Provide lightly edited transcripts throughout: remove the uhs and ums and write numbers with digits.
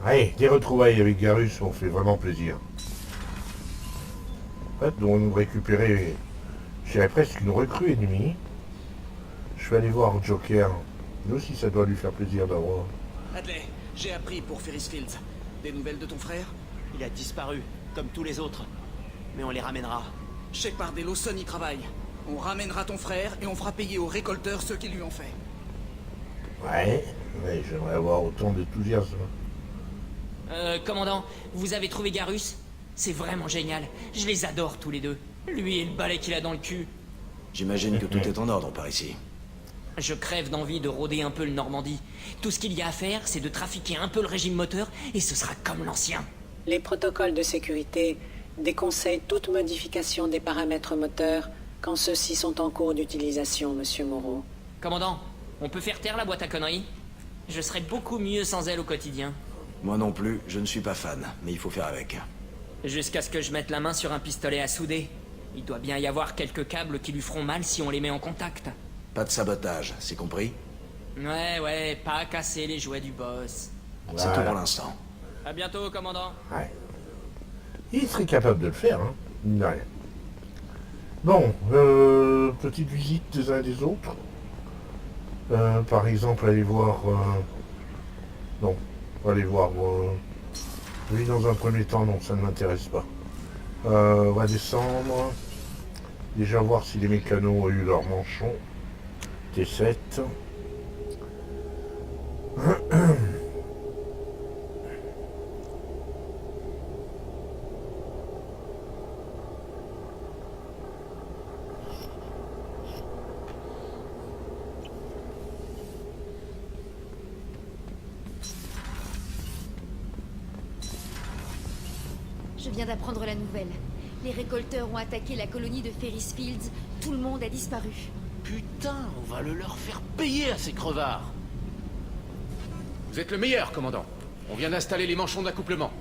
Allez, des retrouvailles avec Garus m'ont fait vraiment plaisir. En fait, donc récupérer, je dirais presque une recrue ennemie. Je vais aller voir Joker. Lui aussi, ça doit lui faire plaisir d'avoir. Hadley, j'ai appris pour Ferris Fields. Des nouvelles de ton frère? Il a disparu, comme tous les autres. Mais on les ramènera. Shepard et Lawson y travaillent. On ramènera ton frère et on fera payer aux récolteurs ceux qui lui ont fait. Ouais, j'aimerais avoir autant d'enthousiasme. Commandant, vous avez trouvé Garus? C'est vraiment génial. Je les adore tous les deux. Lui et le balai qu'il a dans le cul. J'imagine que tout est en ordre par ici. Je crève d'envie de rôder un peu le Normandie. Tout ce qu'il y a à faire, c'est de trafiquer un peu le régime moteur, et ce sera comme l'ancien. Les protocoles de sécurité déconseillent toute modification des paramètres moteurs quand ceux-ci sont en cours d'utilisation, Monsieur Moreau. Commandant, on peut faire taire la boîte à conneries? Je serais beaucoup mieux sans elle au quotidien. Moi non plus, je ne suis pas fan, mais il faut faire avec. Jusqu'à ce que je mette la main sur un pistolet à souder. Il doit bien y avoir quelques câbles qui lui feront mal si on les met en contact. Pas de sabotage, c'est compris? Ouais, pas casser les jouets du boss. C'est tout pour l'instant. À bientôt, commandant. Ouais. Il serait capable de le faire, hein. Mine de rien. Bon, petite visite des uns et des autres. Par exemple, aller voir... Non, aller voir... Lui, dans un premier temps, non, ça ne m'intéresse pas. On va descendre. Déjà voir si les mécanos ont eu leur manchon. T7. Je viens d'apprendre la nouvelle. Les récolteurs ont attaqué la colonie de Ferris Fields. Tout le monde a disparu. Putain, on va le leur faire payer à ces crevards. Vous êtes le meilleur, commandant. On vient d'installer les manchons d'accouplement.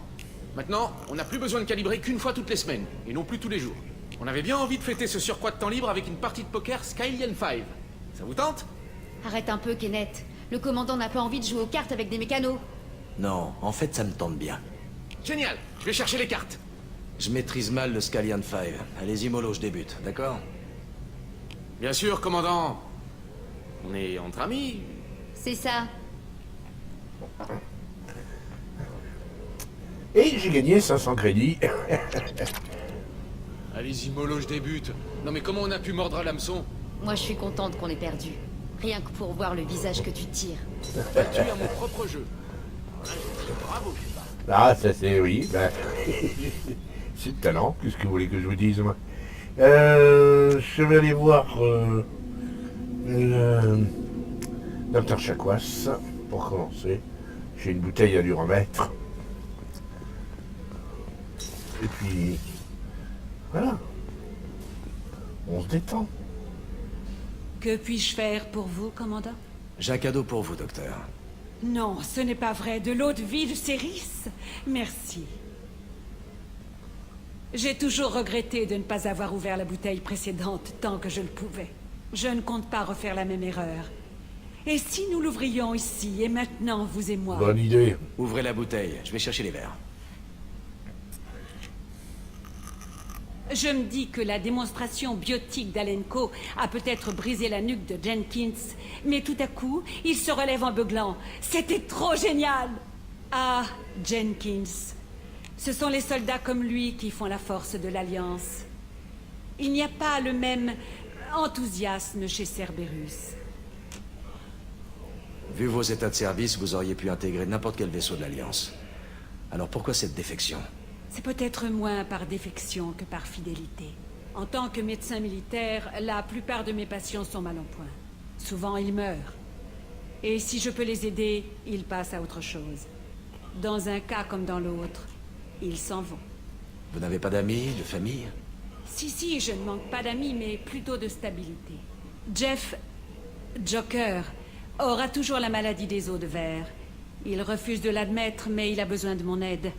Maintenant, on n'a plus besoin de calibrer qu'une fois toutes les semaines, et non plus tous les jours. On avait bien envie de fêter ce surcroît de temps libre avec une partie de poker Skylian 5. Ça vous tente? Arrête un peu, Kenneth. Le commandant n'a pas envie de jouer aux cartes avec des mécanos. Non, en fait ça me tente bien. Génial, je vais chercher les cartes. Je maîtrise mal le Scalian 5. Allez-y mollo, je débute, d'accord? Bien sûr, commandant. On est entre amis. C'est ça. Et j'ai gagné 500 crédits. Allez-y, mollo, je débute. Non mais comment on a pu mordre à l'hameçon? Moi, je suis contente qu'on ait perdu. Rien que pour voir le visage que tu tires. Battu à mon propre jeu. Bravo, Ah, ça c'est oui. Bah, c'est le talent. Qu'est-ce que vous voulez que je vous dise, moi? Je vais aller voir le Dr Chakwas pour commencer. J'ai une bouteille à lui remettre. Et puis voilà. On se détend. Que puis-je faire pour vous, commandant? J'ai un cadeau pour vous, docteur. Non, ce n'est pas vrai. De l'eau de vie de Céris? Merci. J'ai toujours regretté de ne pas avoir ouvert la bouteille précédente tant que je le pouvais. Je ne compte pas refaire la même erreur. Et si nous l'ouvrions ici, et maintenant, vous et moi? Bonne idée. Ouvrez la bouteille, je vais chercher les verres. Je me dis que la démonstration biotique d'Alenko a peut-être brisé la nuque de Jenkins, mais tout à coup, il se relève en beuglant. C'était trop génial! Ah, Jenkins. Ce sont les soldats comme lui qui font la force de l'Alliance. Il n'y a pas le même enthousiasme chez Cerberus. Vu vos états de service, vous auriez pu intégrer n'importe quel vaisseau de l'Alliance. Alors pourquoi cette défection? C'est peut-être moins par défection que par fidélité. En tant que médecin militaire, la plupart de mes patients sont mal en point. Souvent, ils meurent. Et si je peux les aider, ils passent à autre chose. Dans un cas comme dans l'autre, ils s'en vont. Vous n'avez pas d'amis, de famille? Si, je ne manque pas d'amis, mais plutôt de stabilité. Jeff Joker aura toujours la maladie des os de verre. Il refuse de l'admettre, mais il a besoin de mon aide.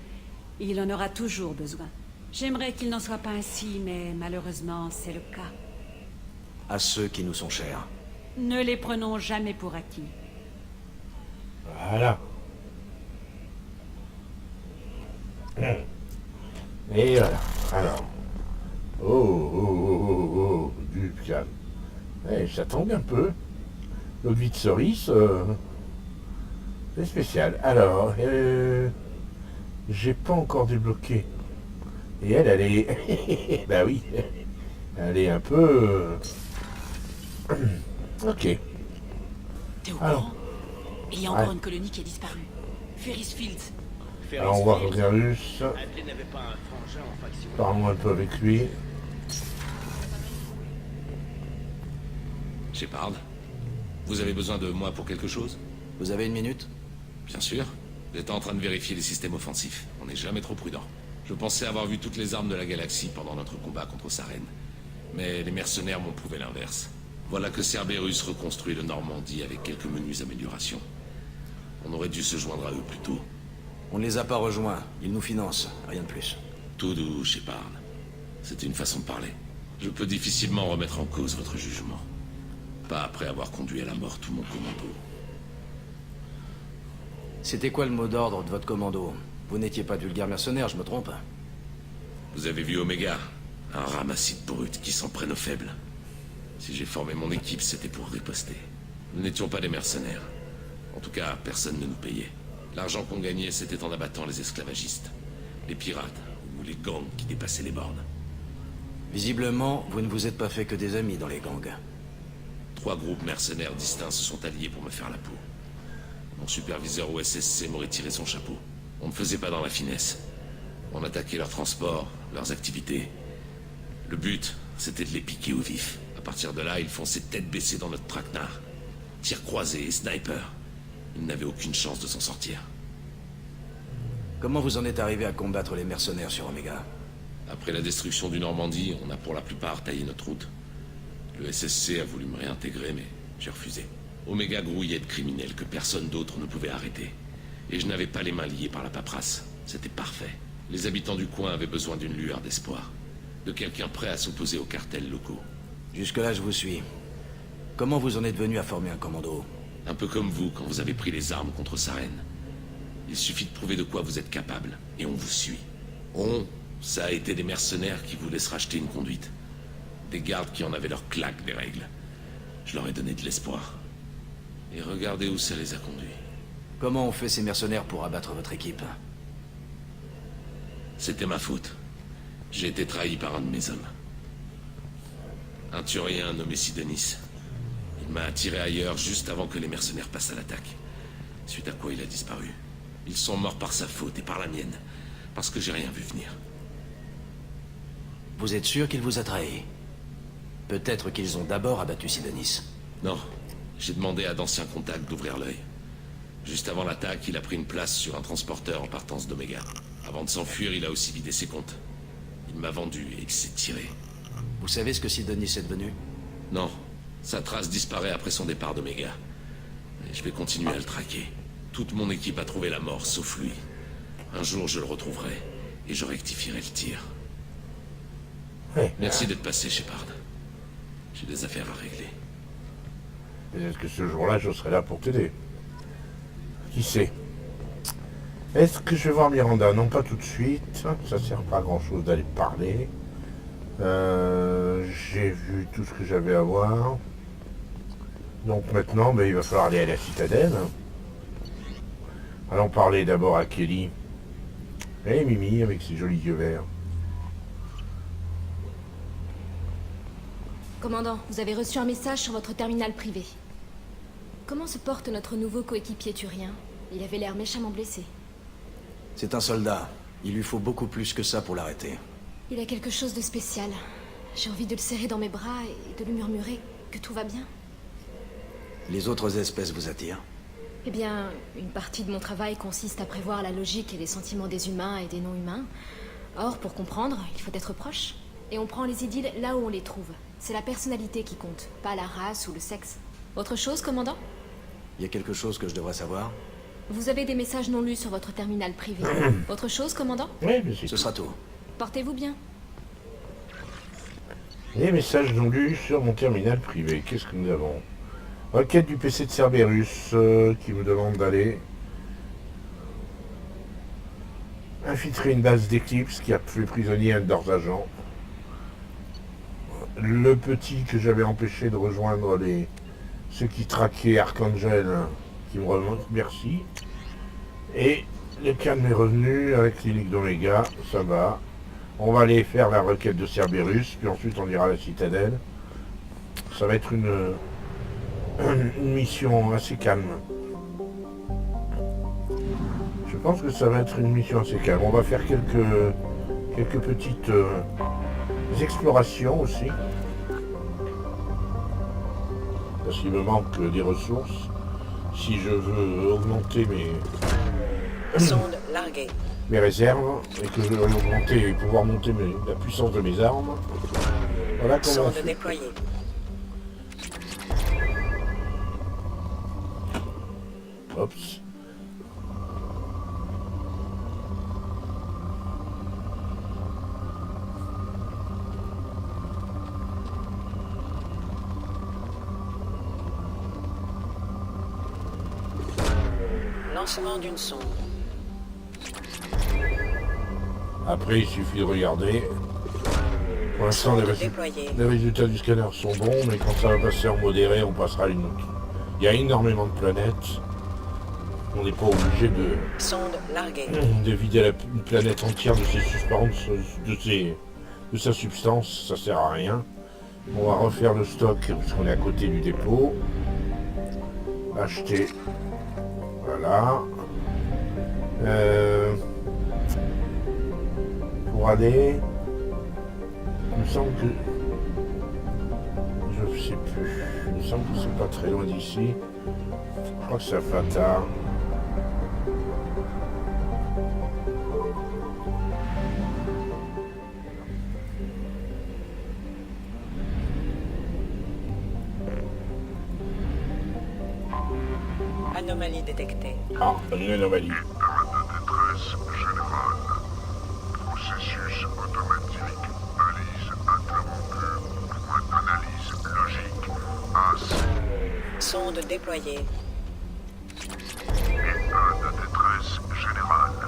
Il en aura toujours besoin. J'aimerais qu'il n'en soit pas ainsi, mais malheureusement, c'est le cas. À ceux qui nous sont chers. Ne les prenons jamais pour acquis. Voilà. Et voilà. Alors. Oh, du calme. Eh, ça tombe un peu. L'eau de vie de cerise, c'est spécial. Alors, j'ai pas encore débloqué. Et elle est... bah oui. Elle est un peu... ok. T'es au Alors. courant? Il y a encore Ouais. une colonie qui a disparu. Ferris Fields. Alors on va revenir russe. Adley n'avait pas un frangin en faction. Parlons un peu avec lui. Shepard, vous avez besoin de moi pour quelque chose? Vous avez une minute? Bien sûr. J'étais en train de vérifier les systèmes offensifs. On n'est jamais trop prudent. Je pensais avoir vu toutes les armes de la galaxie pendant notre combat contre Saren. Mais les mercenaires m'ont prouvé l'inverse. Voilà que Cerberus reconstruit le Normandie avec quelques menues améliorations. On aurait dû se joindre à eux plus tôt. On ne les a pas rejoints. Ils nous financent. Rien de plus. Tout doux, Shepard. C'est une façon de parler. Je peux difficilement remettre en cause votre jugement. Pas après avoir conduit à la mort tout mon commando. C'était quoi le mot d'ordre de votre commando? Vous n'étiez pas de vulgaire mercenaire, je me trompe? Vous avez vu Omega? Un ramassis de brutes qui s'en prennent aux faibles. Si j'ai formé mon équipe, c'était pour riposter. Nous n'étions pas des mercenaires. En tout cas, personne ne nous payait. L'argent qu'on gagnait, c'était en abattant les esclavagistes, les pirates ou les gangs qui dépassaient les bornes. Visiblement, vous ne vous êtes pas fait que des amis dans les gangs. 3 groupes mercenaires distincts se sont alliés pour me faire la peau. Mon superviseur au SSC m'aurait tiré son chapeau. On ne faisait pas dans la finesse. On attaquait leurs transports, leurs activités. Le but, c'était de les piquer au vif. À partir de là, ils fonçaient tête baissée dans notre traquenard. Tirs croisés et sniper. Ils n'avaient aucune chance de s'en sortir. Comment vous en êtes arrivé à combattre les mercenaires sur Omega? Après la destruction du Normandie, on a pour la plupart taillé notre route. Le SSC a voulu me réintégrer, mais j'ai refusé. Omega grouillait de criminels que personne d'autre ne pouvait arrêter. Et je n'avais pas les mains liées par la paperasse. C'était parfait. Les habitants du coin avaient besoin d'une lueur d'espoir. De quelqu'un prêt à s'opposer aux cartels locaux. Jusque-là, je vous suis. Comment vous en êtes venu à former un commando? Un peu comme vous quand vous avez pris les armes contre Saren. Il suffit de prouver de quoi vous êtes capable, et on vous suit. Ça a été des mercenaires qui voulaient se racheter une conduite. Des gardes qui en avaient leur claque des règles. Je leur ai donné de l'espoir. Et regardez où ça les a conduits. Comment ont fait ces mercenaires pour abattre votre équipe? C'était ma faute. J'ai été trahi par un de mes hommes. Un Turien nommé Sidonis. Il m'a attiré ailleurs juste avant que les mercenaires passent à l'attaque. Suite à quoi il a disparu. Ils sont morts par sa faute et par la mienne. Parce que j'ai rien vu venir. Vous êtes sûr qu'il vous a trahi? Peut-être qu'ils ont d'abord abattu Sidonis. Non. J'ai demandé à d'anciens contacts d'ouvrir l'œil. Juste avant l'attaque, il a pris une place sur un transporteur en partance d'Omega. Avant de s'enfuir, il a aussi vidé ses comptes. Il m'a vendu et il s'est tiré. Vous savez ce que Sidonis est devenu? Non. Sa trace disparaît après son départ d'Omega. Mais je vais continuer à le traquer. Toute mon équipe a trouvé la mort, sauf lui. Un jour, je le retrouverai. Et je rectifierai le tir. Ouais. Merci d'être passé, Shepard. J'ai des affaires à régler. Peut-être que ce jour-là, je serai là pour t'aider. Qui sait? Est-ce que je vais voir Miranda? Non, pas tout de suite. Ça sert pas à grand-chose d'aller parler. J'ai vu tout ce que j'avais à voir. Donc maintenant, il va falloir aller à la citadelle. Allons parler d'abord à Kelly. Et Mimi avec ses jolis yeux verts. Commandant, vous avez reçu un message sur votre terminal privé. Comment se porte notre nouveau coéquipier turien? Il avait l'air méchamment blessé. C'est un soldat. Il lui faut beaucoup plus que ça pour l'arrêter. Il a quelque chose de spécial. J'ai envie de le serrer dans mes bras et de lui murmurer que tout va bien. Les autres espèces vous attirent? Eh bien, une partie de mon travail consiste à prévoir la logique et les sentiments des humains et des non-humains. Or, pour comprendre, il faut être proche. Et on prend les idylles là où on les trouve. C'est la personnalité qui compte, pas la race ou le sexe. Autre chose, commandant? Il y a quelque chose que je devrais savoir? Vous avez des messages non lus sur votre terminal privé. Autre chose, commandant? Oui, mais c'est Ce sera tout. Portez-vous bien. Les messages non lus sur mon terminal privé. Qu'est-ce que nous avons? Requête du PC de Cerberus qui me demande d'aller. infiltré une base d'Eclipse qui a fait prisonnier un de leurs agents. Le petit que j'avais empêché de rejoindre ceux qui traquaient Archangel, qui me remontent, merci. Et le calme est revenu avec l'unique d'Omega, ça va. On va aller faire la requête de Cerberus, puis ensuite on ira à la citadelle. Ça va être une mission assez calme. Je pense que ça va être une mission assez calme. On va faire quelques petites explorations aussi. Parce qu'il me manque des ressources. Si je veux augmenter Sonde larguée. mes réserves et que je veux augmenter et pouvoir monter la puissance de mes armes. Voilà comment on Sonde fait. déployée. Oups. Lancement d'une sonde. Après, il suffit de regarder. Pour l'instant, Sonde déployée. les résultats du scanner sont bons, mais quand ça va passer en modéré, on passera à une autre. Il y a énormément de planètes. On n'est pas obligé Sonde larguée. de vider une planète entière de ses substances, de sa substance, ça sert à rien. On va refaire le stock parce qu'on est à côté du dépôt. Acheter. Voilà. Pour aller. Il me semble que. Je sais plus. Il me semble que c'est pas très loin d'ici. Je crois que c'est à Fata. Anomalie détectée. Ah, une anomalie. Détresse générale. Processus automatique. Balise interrompue. Point d'analyse logique. As. Sonde déployée. État de détresse générale.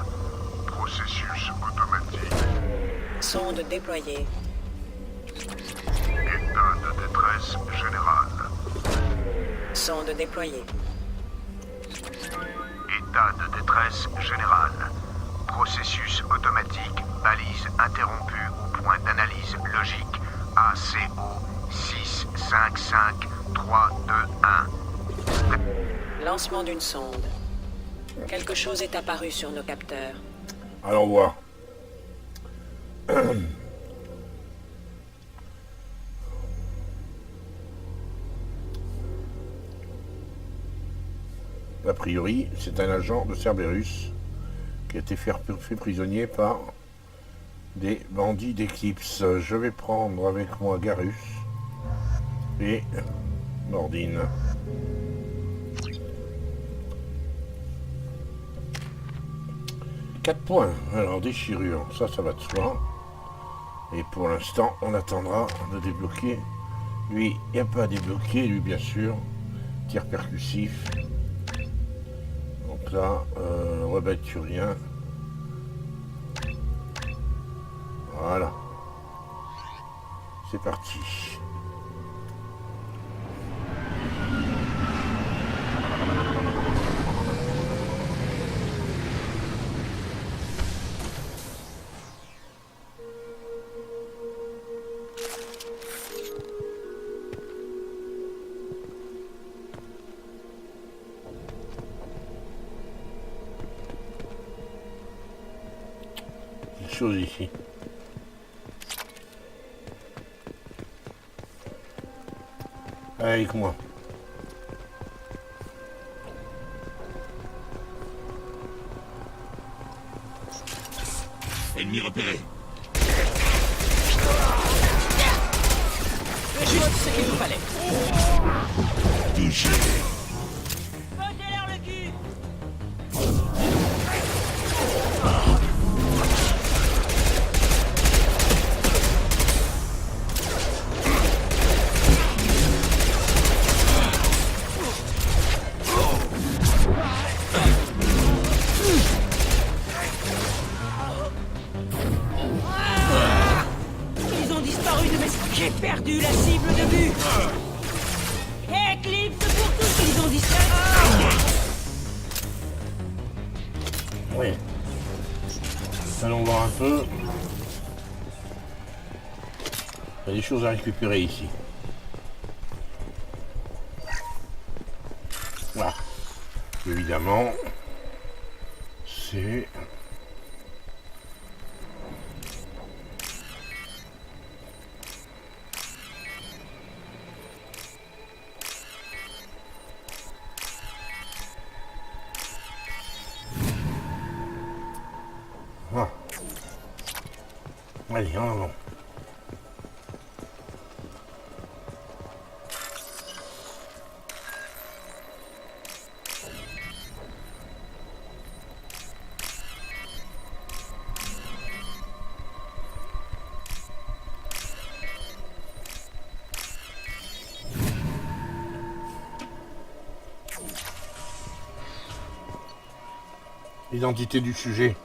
Processus automatique. Sonde déployée. État de détresse générale. Sonde déployée. État de détresse générale. Processus automatique. Balise interrompue au point d'analyse logique. ACO 655321. Lancement d'une sonde. Quelque chose est apparu sur nos capteurs. Allons voir. A priori, c'est un agent de Cerberus qui a été fait prisonnier par des bandits d'Eclipse. Je vais prendre avec moi Garus et Mordine. « 4 points. Alors, déchirure, ça va de soi. Et pour l'instant, on attendra de débloquer. Lui, il n'y a pas à débloquer, lui, bien sûr. Tir percussif. Donc là, rebelle turien. Voilà. C'est parti. Chose ici. Avec moi. Ennemi repéré. Juste ce qu'il nous fallait. Touché. Oui. Allons voir un peu. Il y a des choses à récupérer ici. Voilà. Évidemment, c'est... Ah. Allez, en avant. L'identité du sujet.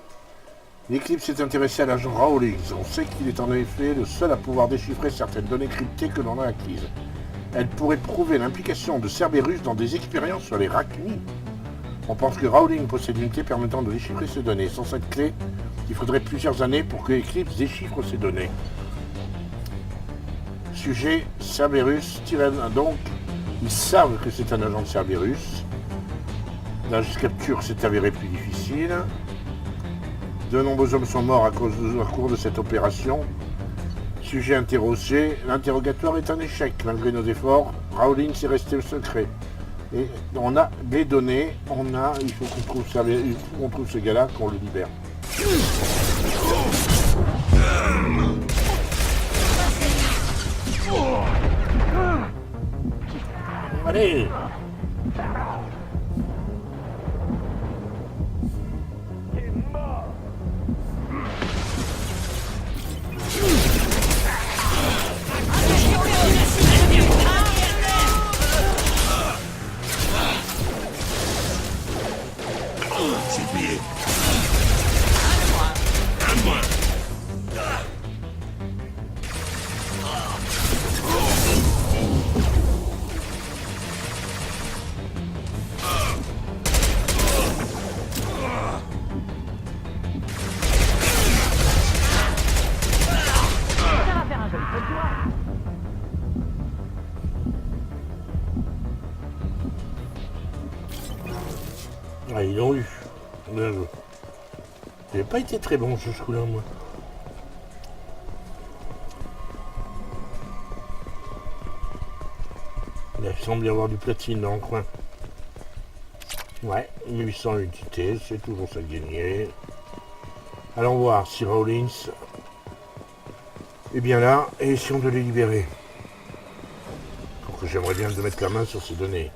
L'Eclipse s'est intéressé à l'agent Rawlings. On sait qu'il est en effet le seul à pouvoir déchiffrer certaines données cryptées que l'on a acquises. Elle pourrait prouver l'implication de Cerberus dans des expériences sur les Rachni. On pense que Rawlings possède une clé permettant de déchiffrer ces données. Sans cette clé, il faudrait plusieurs années pour que l'Eclipse déchiffre ces données. Sujet, Cerberus, Tyrell. Donc, ils savent que c'est un agent de Cerberus. La capture s'est avérée plus difficile. De nombreux hommes sont morts à cours de cette opération. Sujet interrogé, l'interrogatoire est un échec. Malgré nos efforts, Rawlings est resté secret. Et on a des données, il faut qu'on trouve ce gars-là, qu'on le libère. Allez! Ah, ils l'ont eu. J'ai pas été très bon ce coup-là, moi. Il semble y avoir du platine dans le coin. Ouais, 1800 unités, c'est toujours ça de gagner. Allons voir si Rawlings est bien là et essayons de les libérer. Donc j'aimerais bien de mettre la main sur ces données.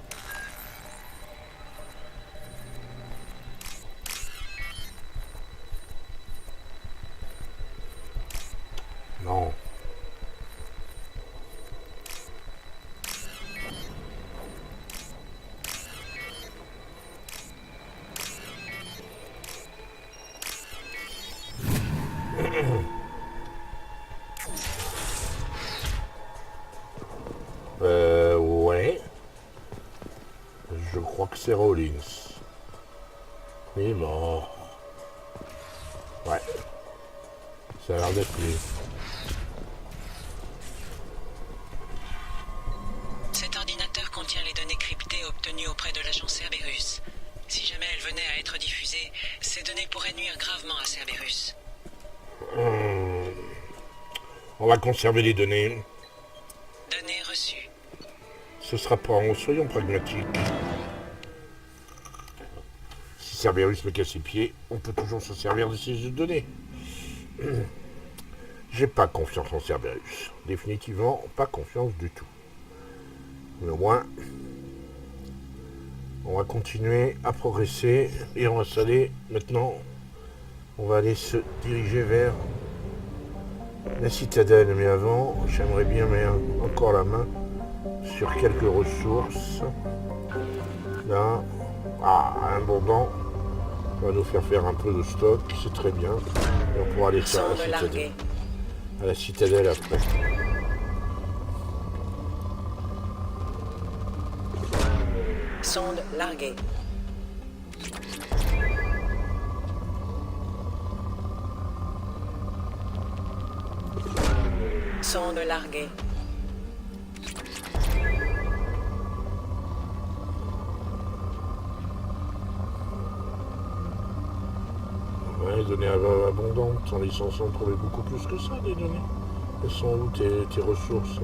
Non. Ouais. Je crois que c'est Rawlings. Il est mort. Ouais. Ça a l'air d'être lui. Cet ordinateur contient les données cryptées obtenues auprès de l'agent Cerberus. Si jamais elles venaient à être diffusées, ces données pourraient nuire gravement à Cerberus. On va conserver les données. Données reçues. Ce sera pas... Soyons pragmatiques. Si Cerberus me casse les pieds, on peut toujours se servir de ces données. J'ai pas confiance en Cerberus. Définitivement, pas confiance du tout. Mais au moins, on va continuer à progresser et on va s'aller maintenant. On va aller se diriger vers la citadelle. Mais avant, j'aimerais bien mettre encore la main sur quelques ressources. Là, un bonbon va nous faire un peu de stock, c'est très bien. Et on pourra aller sur la citadelle. À la citadelle après. Sonde larguée. Sonde larguée. Ouais, les données abondantes, on est censé en trouver beaucoup plus que ça, des données. Elles sont où tes ressources?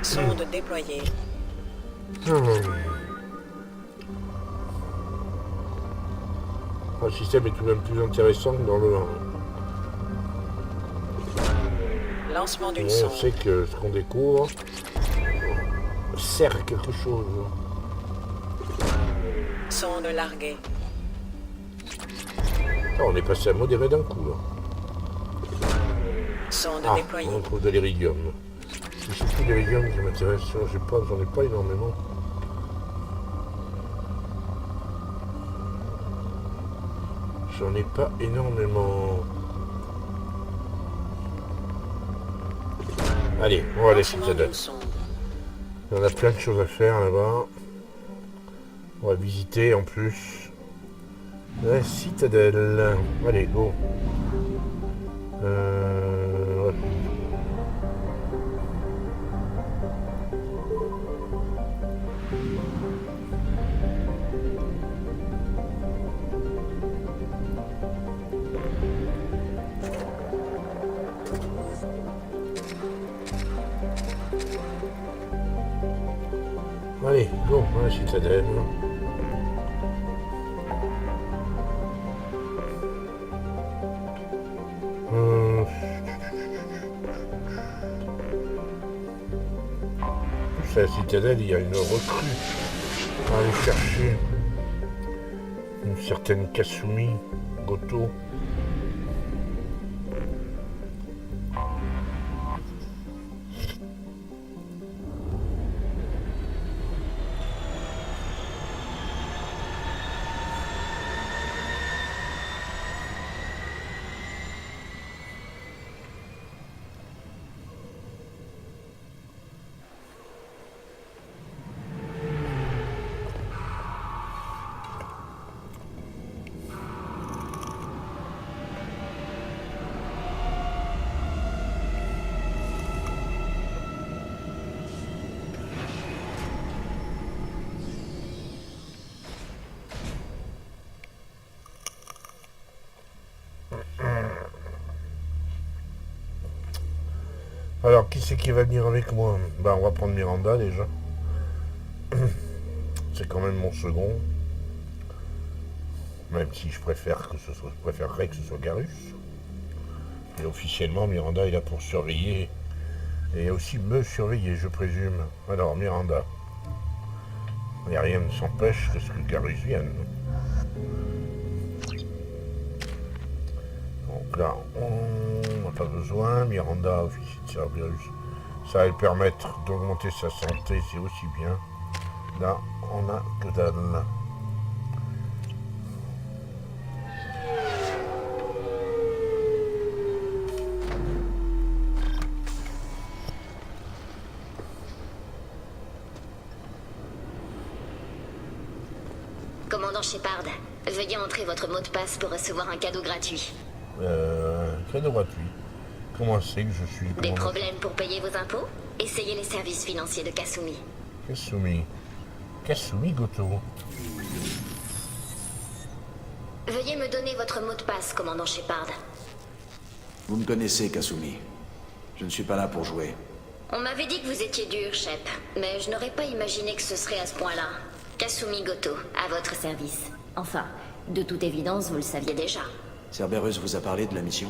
Sonde déployée. Le système est tout de même plus intéressant que dans le 1. Lancement d'une On sonde. sait que ce qu'on découvre sert à quelque chose. Sonde larguée. On est passé à modéré d'un coup, là. Sonde Ah, déployée. on trouve de l'iridium. C'est surtout l'iridium qui m'intéresse. J'en ai pas énormément. J'en ai pas énormément. Allez, on va aller sur Lancement Citadel. d'une sonde. On a plein de choses à faire là-bas. On va visiter en plus la Citadelle. Allez, go. Ouais. Allez, go, la Citadelle. À la Citadelle, il y a une recrue à aller chercher. Une certaine Kasumi Goto. Alors, qui c'est qui va venir avec moi? On va prendre Miranda déjà. C'est quand même mon second. Même si je préférerais que ce soit Garrus. Et officiellement, Miranda est là pour surveiller. Et aussi me surveiller, je présume. Alors, Miranda. Et rien ne s'empêche que ce que Garrus vienne. Donc là, on n'a pas besoin. Miranda, officier de Cerberus, ça va lui permettre d'augmenter sa santé, c'est aussi bien. Là, on a que dalle. Commandant Shepard, veuillez entrer votre mot de passe pour recevoir un cadeau gratuit. Cadeau gratuit. Comment c'est que je suis... Des problèmes pour payer vos impôts? Essayez les services financiers de Kasumi. Kasumi Goto. Veuillez me donner votre mot de passe, commandant Shepard. Vous me connaissez, Kasumi. Je ne suis pas là pour jouer. On m'avait dit que vous étiez dur, Shep, mais je n'aurais pas imaginé que ce serait à ce point-là. Kasumi Goto, à votre service. Enfin, de toute évidence, vous le saviez déjà. Cerberus vous a parlé de la mission?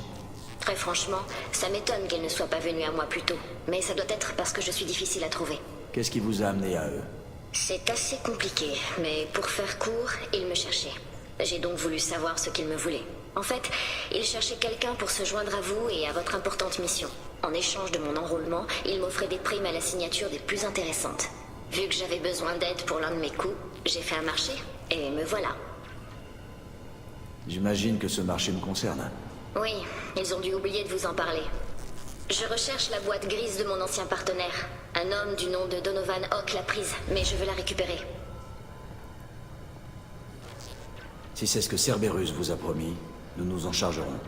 Très franchement, ça m'étonne qu'elle ne soit pas venue à moi plus tôt. Mais ça doit être parce que je suis difficile à trouver. Qu'est-ce qui vous a amené à eux? C'est assez compliqué, mais pour faire court, ils me cherchaient. J'ai donc voulu savoir ce qu'ils me voulaient. En fait, ils cherchaient quelqu'un pour se joindre à vous et à votre importante mission. En échange de mon enrôlement, ils m'offraient des primes à la signature des plus intéressantes. Vu que j'avais besoin d'aide pour l'un de mes coups, j'ai fait un marché, et me voilà. J'imagine que ce marché me concerne. Oui, ils ont dû oublier de vous en parler. Je recherche la boîte grise de mon ancien partenaire. Un homme du nom de Donovan Hawk l'a prise, mais je veux la récupérer. Si c'est ce que Cerberus vous a promis, nous nous en chargerons.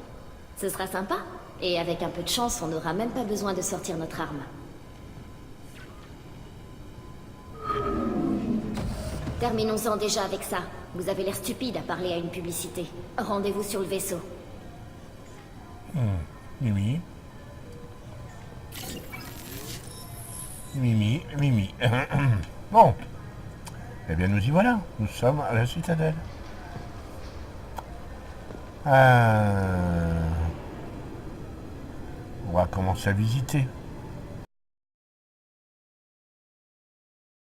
Ce sera sympa. Et avec un peu de chance, on n'aura même pas besoin de sortir notre arme. Terminons-en déjà avec ça. Vous avez l'air stupide à parler à une publicité. Rendez-vous sur le vaisseau. Mimi. Mimi, Mimi. Bon. Eh bien, nous y voilà. Nous sommes à la citadelle. On va commencer à visiter.